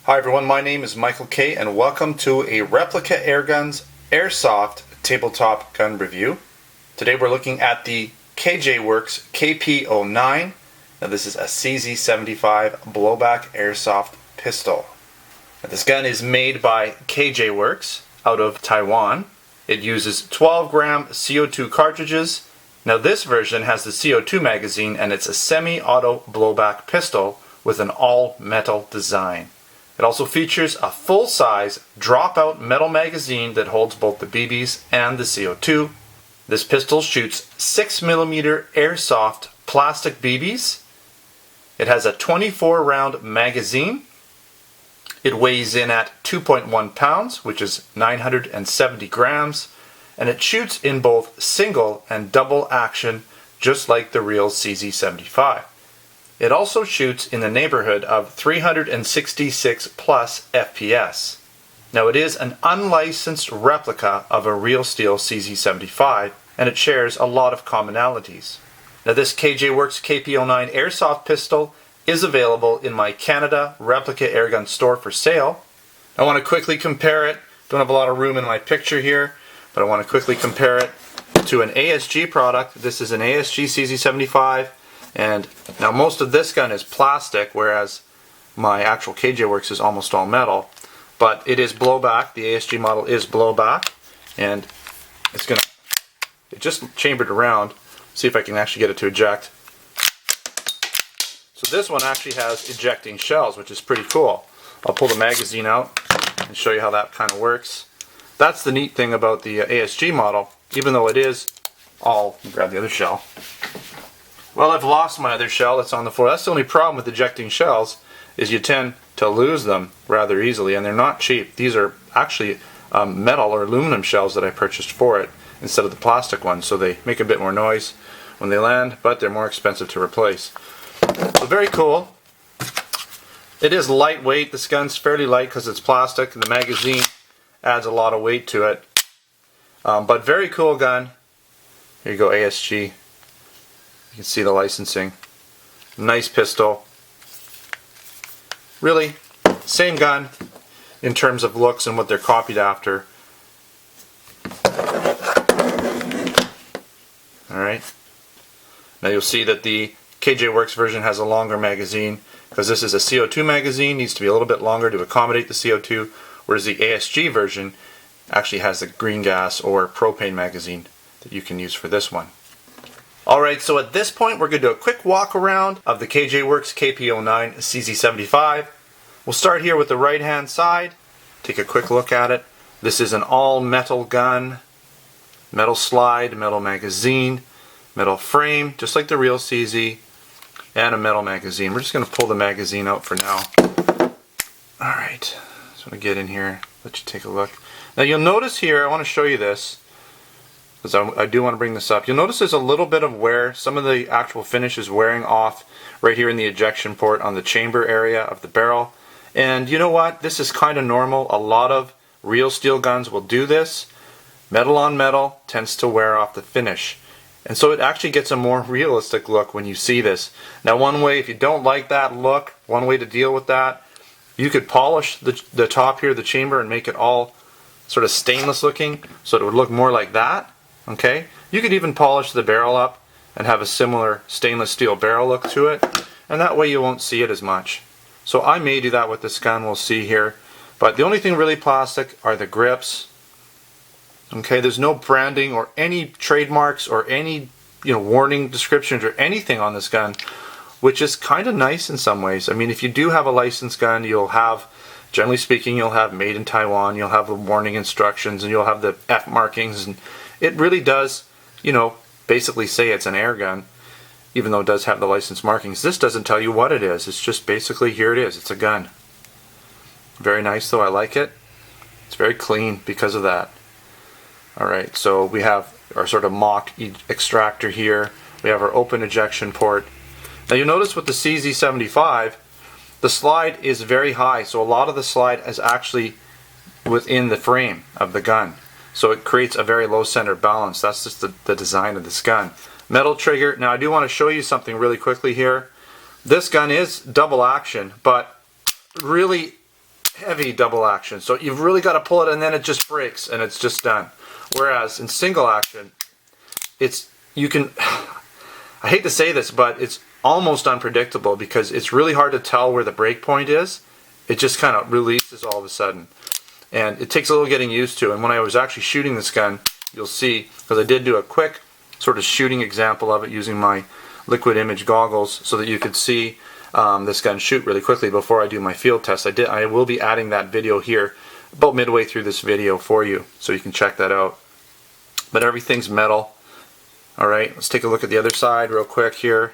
Hi everyone, my name is Michael K and welcome to a Replica Airguns Airsoft tabletop gun review. Today we're looking at the KJWORKS KP-09. Now this is a CZ75 Blowback Airsoft pistol. Now, this gun is made by KJWORKS out of Taiwan. It uses 12-gram CO2 cartridges. Now this version has the CO2 magazine and it's a semi-auto blowback pistol with an all-metal design. It also features a full-size drop-out metal magazine that holds both the BBs and the CO2. This pistol shoots 6mm airsoft plastic BBs. It has a 24-round magazine. It weighs in at 2.1 pounds, which is 970 grams, and it shoots in both single and double action, just like the real CZ75. It also shoots in the neighborhood of 366 plus FPS. Now it is an unlicensed replica of a real steel CZ75 and it shares a lot of commonalities. Now this KJWORKS KP-09 airsoft pistol is available in my Canada Replica Airgun store for sale. I want to quickly compare it. Don't have a lot of room in my picture here, but I want to quickly compare it to an ASG product. This is an ASG CZ75. And now most of this gun is plastic, whereas my actual KJWORKS is almost all metal. But it is blowback. The ASG model is blowback, and it just chambered around. See if I can actually get it to eject. So this one actually has ejecting shells, which is pretty cool. I'll pull the magazine out and show you how that kind of works. That's the neat thing about the ASG model, even though it is all, grab the other shell. Well, I've lost my other shell that's on the floor. That's the only problem with ejecting shells, is you tend to lose them rather easily, and they're not cheap. These are actually metal or aluminum shells that I purchased for it instead of the plastic ones, so they make a bit more noise when they land, but they're more expensive to replace. So very cool. It is lightweight. This gun's fairly light because it's plastic, and the magazine adds a lot of weight to it. But very cool gun. Here you go, ASG. You can see the licensing. Nice pistol. Really, same gun in terms of looks and what they're copied after. Alright. Now you'll see that the KJWORKS version has a longer magazine because this is a CO2 magazine, needs to be a little bit longer to accommodate the CO2, whereas the ASG version actually has the green gas or propane magazine that you can use for this one. Alright, so at this point we're going to do a quick walk around of the KJWORKS KP-09 CZ75. We'll start here with the right hand side, take a quick look at it. This is an all metal gun, metal slide, metal magazine, metal frame, just like the real CZ, and a metal magazine. We're just going to pull the magazine out for now. Alright, just want to get in here, let you take a look. Now you'll notice here, I want to show you this, because I do want to bring this up. You'll notice there's a little bit of wear. Some of the actual finish is wearing off right here in the ejection port on the chamber area of the barrel. And you know what? This is kind of normal. A lot of real steel guns will do this. Metal on metal tends to wear off the finish. And so it actually gets a more realistic look when you see this. Now one way, if you don't like that look, one way to deal with that, you could polish the top here, the chamber, and make it all sort of stainless looking, so it would look more like that. Okay, you could even polish the barrel up and have a similar stainless steel barrel look to it, and that way you won't see it as much. So I may do that with this gun, we'll see here. But the only thing really plastic are the grips. Okay, there's no branding or any trademarks or any warning descriptions or anything on this gun, which is kind of nice in some ways. I mean, if you do have a licensed gun, you'll have, generally speaking, you'll have made in Taiwan, you'll have the warning instructions, and you'll have the F markings, and it really does, basically say it's an air gun, even though it does have the license markings. This doesn't tell you what it is. It's just basically, here it is. It's a gun. Very nice, though. I like it. It's very clean because of that. Alright, so we have our sort of mock extractor here. We have our open ejection port. Now you'll notice with the CZ75, the slide is very high, so a lot of the slide is actually within the frame of the gun. So it creates a very low center balance. That's just the design of this gun. Metal trigger. Now I do want to show you something really quickly here. This gun is double action, but really heavy double action. So you've really got to pull it and then it just breaks and it's just done. Whereas in single action, you can, I hate to say this, but it's almost unpredictable because it's really hard to tell where the break point is. It just kind of releases all of a sudden. And it takes a little getting used to. And when I was actually shooting this gun, you'll see, because I did do a quick sort of shooting example of it using my liquid image goggles so that you could see this gun shoot really quickly before I do my field test. I will be adding that video here about midway through this video for you, so you can check that out. But everything's metal. Alright, let's take a look at the other side real quick here.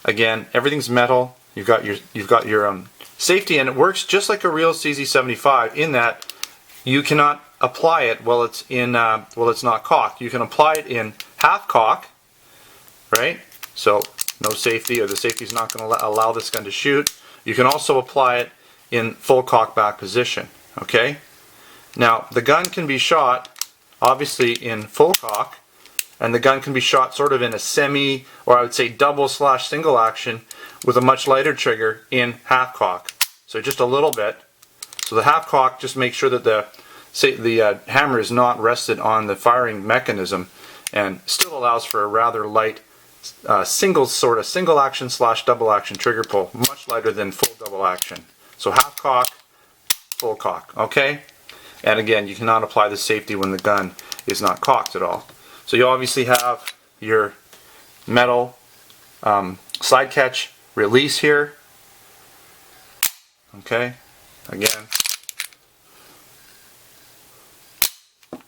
Again, everything's metal. You've got your safety, and it works just like a real CZ75 in that you cannot apply it while it's in it's not cocked. You can apply it in half cock, right? So no safety, or the safety is not going to allow this gun to shoot. You can also apply it in full cock back position. Okay. Now the gun can be shot obviously in full cock, and the gun can be shot sort of in a semi, or I would say double/single action with a much lighter trigger in half cock. So just a little bit. So the half cock, just make sure that the hammer is not rested on the firing mechanism, and still allows for a rather light single action/double action trigger pull, much lighter than full double action. So half cock, full cock. Okay. And again, you cannot apply the safety when the gun is not cocked at all. So you obviously have your metal slide catch release here. Okay, again,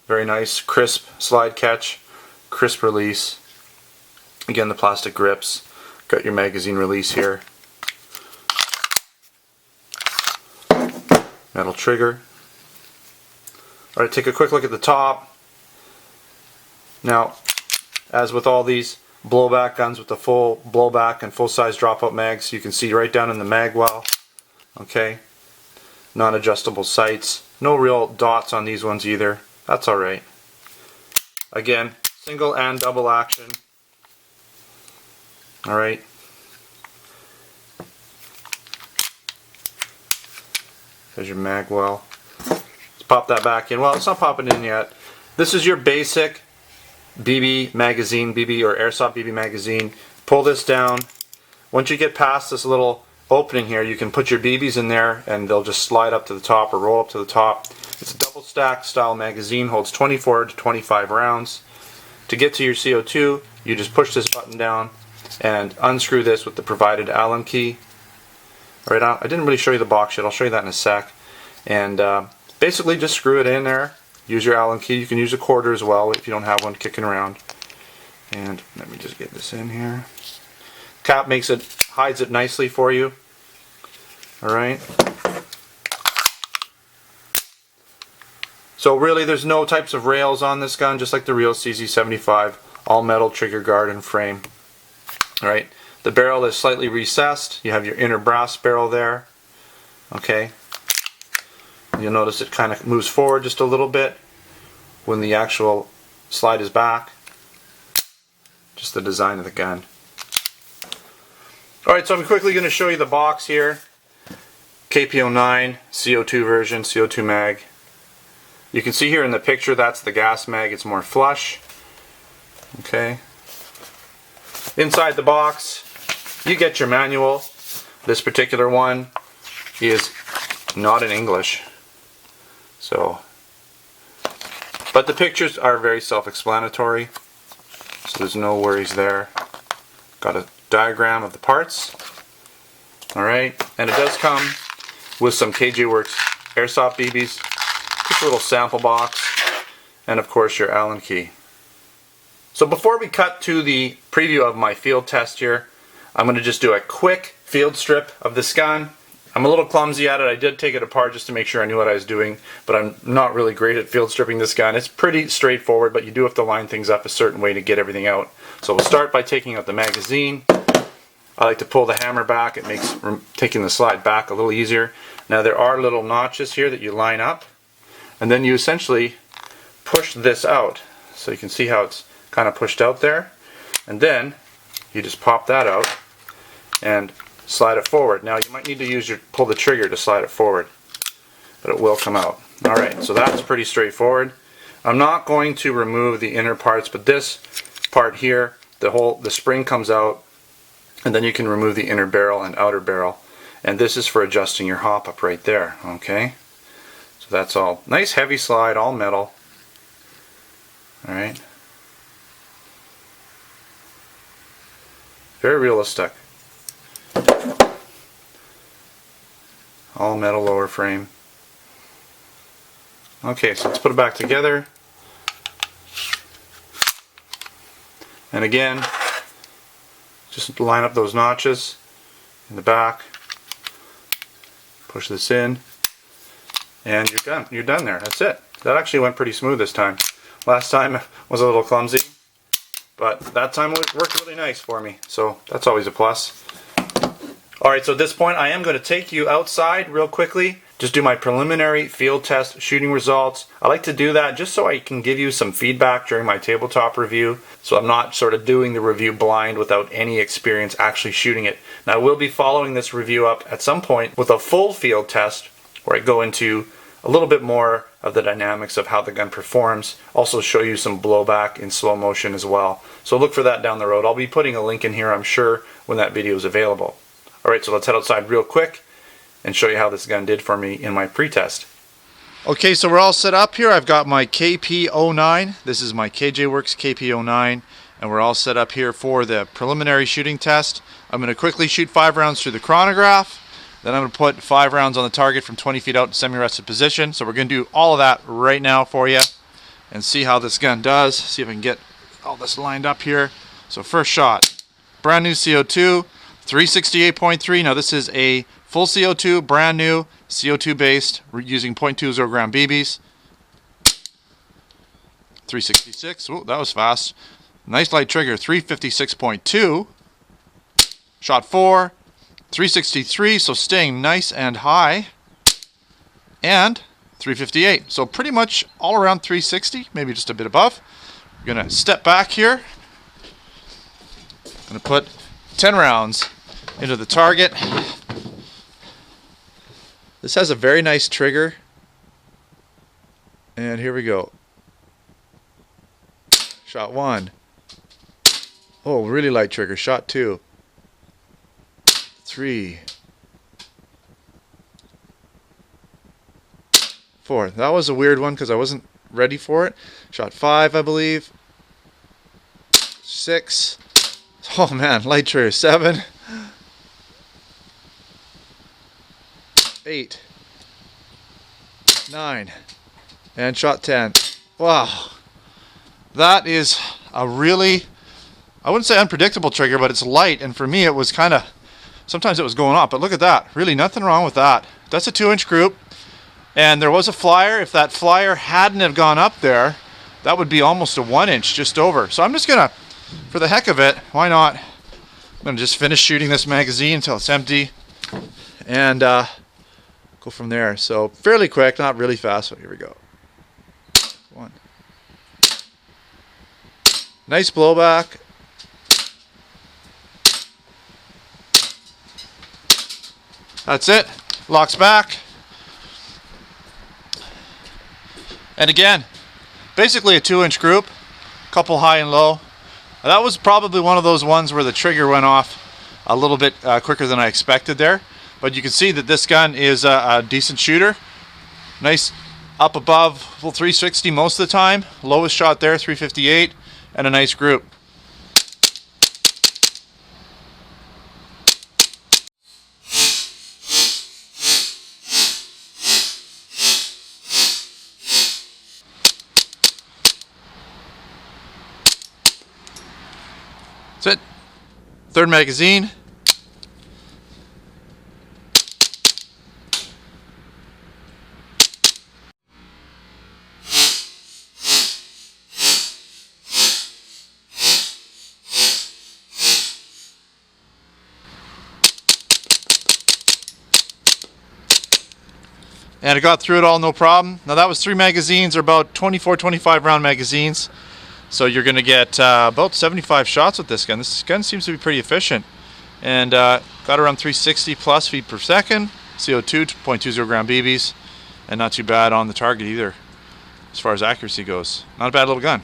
very nice crisp slide catch, crisp release. Again, the plastic grips. Got your magazine release here. Metal trigger. Alright, take a quick look at the top. Now, as with all these blowback guns with the full blowback and full size dropout mags, you can see right down in the mag well. Okay, non-adjustable sights. No real dots on these ones either. That's alright. Again, single and double action. Alright. There's your mag well. Let's pop that back in. Well, it's not popping in yet. This is your basic BB magazine, BB or Airsoft BB magazine. Pull this down. Once you get past this little opening here, you can put your BBs in there and they'll just slide up to the top or roll up to the top. It's a double stack style magazine, holds 24 to 25 rounds. To get to your CO2, you just push this button down and unscrew this with the provided Allen key. Right out. I didn't really show you the box yet. I'll show you that in a sec. And basically just screw it in there. Use your Allen key. You can use a quarter as well if you don't have one kicking around. And let me just get this in here. Cap hides it nicely for you. Alright. So really there's no types of rails on this gun, just like the real CZ75. All metal trigger guard and frame. Alright. The barrel is slightly recessed. You have your inner brass barrel there. Okay. You'll notice it kind of moves forward just a little bit when the actual slide is back. Just the design of the gun. Alright, so I'm quickly going to show you the box here. KP-09 CO2 version, CO2 mag. You can see here in the picture that's the gas mag. It's more flush. Okay. Inside the box you get your manual. This particular one is not in English. But the pictures are very self-explanatory, so there's no worries there. Got a diagram of the parts. Alright, and it does come with some KJWORKS Airsoft BBs, just a little sample box, and of course your Allen key. So before we cut to the preview of my field test here, I'm going to just do a quick field strip of this gun. I'm a little clumsy at it. I did take it apart just to make sure I knew what I was doing, but I'm not really great at field stripping this gun. It's pretty straightforward, but you do have to line things up a certain way to get everything out. So we'll start by taking out the magazine. I like to pull the hammer back. It makes taking the slide back a little easier. Now there are little notches here that you line up, and then you essentially push this out. So you can see how it's kind of pushed out there, and then you just pop that out and slide it forward. Now you might need to pull the trigger to slide it forward. but it will come out. Alright, so that's pretty straightforward. I'm not going to remove the inner parts, but this part here, the spring comes out, and then you can remove the inner barrel and outer barrel. And this is for adjusting your hop up right there, okay? So that's all. Nice heavy slide, all metal. Alright. Very realistic. All metal lower frame. Okay, so let's put it back together. And again, just line up those notches in the back. Push this in, and you're done. You're done there. That's it. That actually went pretty smooth this time. Last time was a little clumsy, but that time it worked really nice for me. So that's always a plus. Alright, so at this point I am going to take you outside real quickly. Just do my preliminary field test shooting results. I like to do that just so I can give you some feedback during my tabletop review, so I'm not sort of doing the review blind without any experience actually shooting it. Now I will be following this review up at some point with a full field test where I go into a little bit more of the dynamics of how the gun performs. Also show you some blowback in slow motion as well. So look for that down the road. I'll be putting a link in here, I'm sure, when that video is available. Alright, so let's head outside real quick and show you how this gun did for me in my pre-test. Okay, so we're all set up here. I've got my KP-09. This is my KJWORKS KP-09, and we're all set up here for the preliminary shooting test. I'm going to quickly shoot 5 rounds through the chronograph. Then I'm going to put 5 rounds on the target from 20 feet out in semi-rested position. So we're going to do all of that right now for you and see how this gun does. See if I can get all this lined up here. So first shot, brand new CO2, 368.3. Now this is a full CO2, brand new, CO2 based, we're using 0.20 gram BBs. 366, oh, that was fast. Nice light trigger, 356.2. Shot 4, 363, so staying nice and high. And 358, so pretty much all around 360, maybe just a bit above. We're gonna step back here. Gonna put 10 rounds into the target. This has a very nice trigger, and here we go. Shot 1. Oh, really light trigger. Shot 2. 3. 4. That was a weird one because I wasn't ready for it. Shot 5, I believe. 6. Oh man, light trigger. 7. 8, 9, and shot 10. Wow, that is a really, I wouldn't say unpredictable trigger, but it's light, and for me it was kind of, sometimes it was going off, but look at that, really nothing wrong with that. That's a 2-inch group, and there was a flyer. If that flyer hadn't have gone up there, that would be almost a 1-inch, just over. So I'm just gonna, for the heck of it, why not, I'm gonna just finish shooting this magazine until it's empty, and go from there. So fairly quick, not really fast. So here we go. 1. Nice blowback. That's it. Locks back. And again, basically a 2-inch group, couple high and low. That was probably one of those ones where the trigger went off a little bit quicker than I expected there. But you can see that this gun is a decent shooter. Nice up above, full 360 most of the time. Lowest shot there, 358, and a nice group. That's it. Third magazine. And I got through it all no problem. Now that was 3 magazines, or about 24-25 round magazines. So you're going to get about 75 shots with this gun. This gun seems to be pretty efficient. And got around 360 plus feet per second. CO2, 0.20 gram BBs. and not too bad on the target either as far as accuracy goes. Not a bad little gun.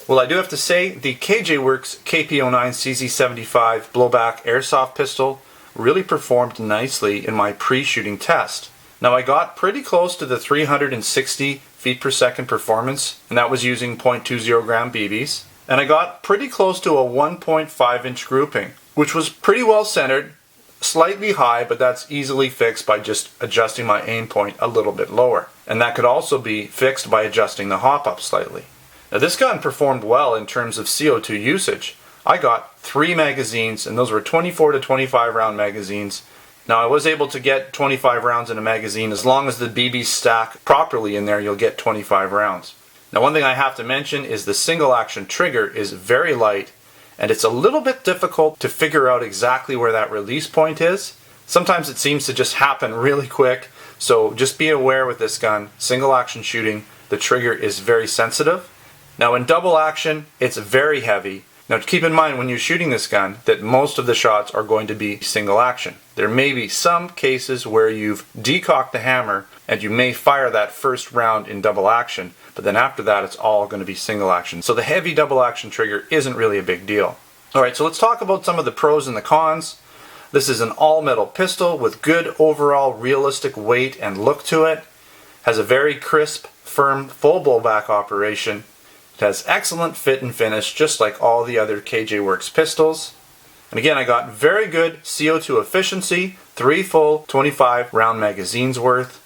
Well, I do have to say the KJWORKS KP-09 CZ75 Blowback Airsoft pistol really performed nicely in my pre-shooting test. Now, I got pretty close to the 360 feet per second performance, and that was using .20 gram BBs. And I got pretty close to a 1.5 inch grouping, which was pretty well centered, slightly high, but that's easily fixed by just adjusting my aim point a little bit lower. And that could also be fixed by adjusting the hop up slightly. Now, this gun performed well in terms of CO2 usage. I got 3 magazines, and those were 24 to 25 round magazines. Now, I was able to get 25 rounds in a magazine. As long as the BBs stack properly in there, you'll get 25 rounds. Now, one thing I have to mention is the single action trigger is very light, and it's a little bit difficult to figure out exactly where that release point is. Sometimes it seems to just happen really quick, so just be aware with this gun. Single action shooting, the trigger is very sensitive. Now, in double action, it's very heavy. Now, keep in mind when you're shooting this gun that most of the shots are going to be single action. There may be some cases where you've decocked the hammer and you may fire that first round in double action, but then after that it's all going to be single action. So the heavy double action trigger isn't really a big deal. Alright, so let's talk about some of the pros and the cons. This is an all metal pistol with good overall realistic weight and look to it. Has a very crisp, firm, full blowback operation. It has excellent fit and finish, just like all the other KJWORKS pistols. And again, I got very good CO2 efficiency, 3 full 25 round magazines worth.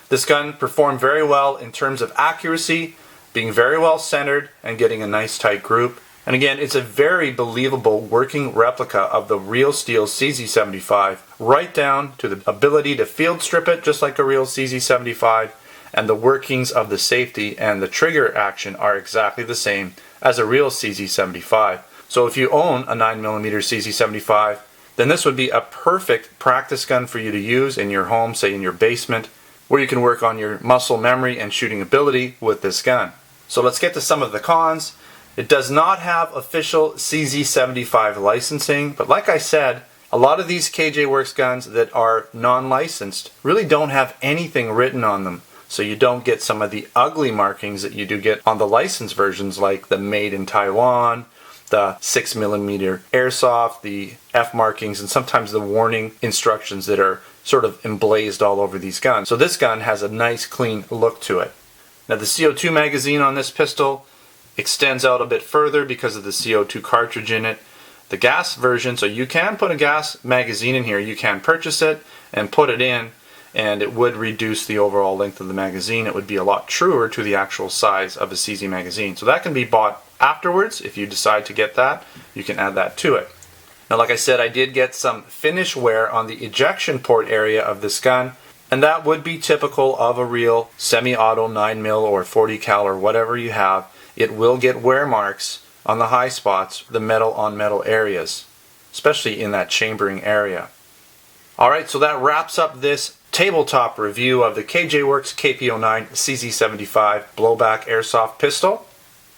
This gun performed very well in terms of accuracy, being very well centered and getting a nice tight group. And again, it's a very believable working replica of the real steel CZ75, right down to the ability to field strip it just like a real CZ75. And the workings of the safety and the trigger action are exactly the same as a real CZ75. So if you own a 9mm CZ75, then this would be a perfect practice gun for you to use in your home, say in your basement, where you can work on your muscle memory and shooting ability with this gun. So let's get to some of the cons. It does not have official CZ75 licensing, but like I said, a lot of these KJWORKS guns that are non-licensed really don't have anything written on them. So you don't get some of the ugly markings that you do get on the licensed versions, like the Made in Taiwan, the 6mm Airsoft, the F markings, and sometimes the warning instructions that are sort of emblazed all over these guns. So this gun has a nice clean look to it. Now the CO2 magazine on this pistol extends out a bit further because of the CO2 cartridge in it. The gas version, so you can put a gas magazine in here, you can purchase it and put it in, and it would reduce the overall length of the magazine. It would be a lot truer to the actual size of a CZ magazine. So that can be bought afterwards. If you decide to get that, you can add that to it. Now, like I said, I did get some finish wear on the ejection port area of this gun, and that would be typical of a real semi-auto 9mm or 40 cal or whatever you have. It will get wear marks on the high spots, the metal on metal areas, especially in that chambering area. Alright, so that wraps up this tabletop review of the KJWORKS KP-09 CZ75 Blowback Airsoft pistol.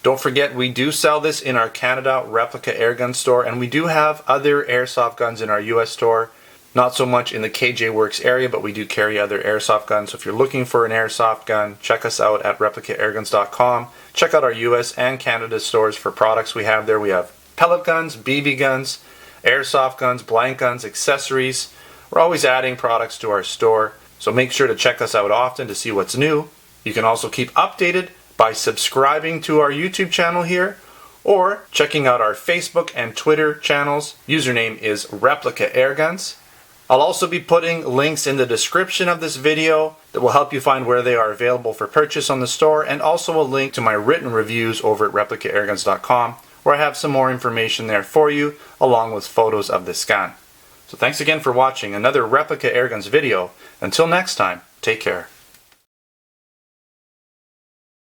Don't forget, we do sell this in our Canada Replica Airgun store, and we do have other airsoft guns in our US store. Not so much in the KJWORKS area, but we do carry other airsoft guns. So if you're looking for an airsoft gun, check us out at ReplicaAirguns.com. Check out our US and Canada stores for products we have there. We have pellet guns, BB guns, airsoft guns, blank guns, accessories. We're always adding products to our store, so make sure to check us out often to see what's new. You can also keep updated by subscribing to our YouTube channel here, or checking out our Facebook and Twitter channels. Username is Replica Airguns. I'll also be putting links in the description of this video that will help you find where they are available for purchase on the store, and also a link to my written reviews over at ReplicaAirguns.com, where I have some more information there for you, along with photos of this gun. So thanks again for watching another Replica Airguns video. Until next time, take care.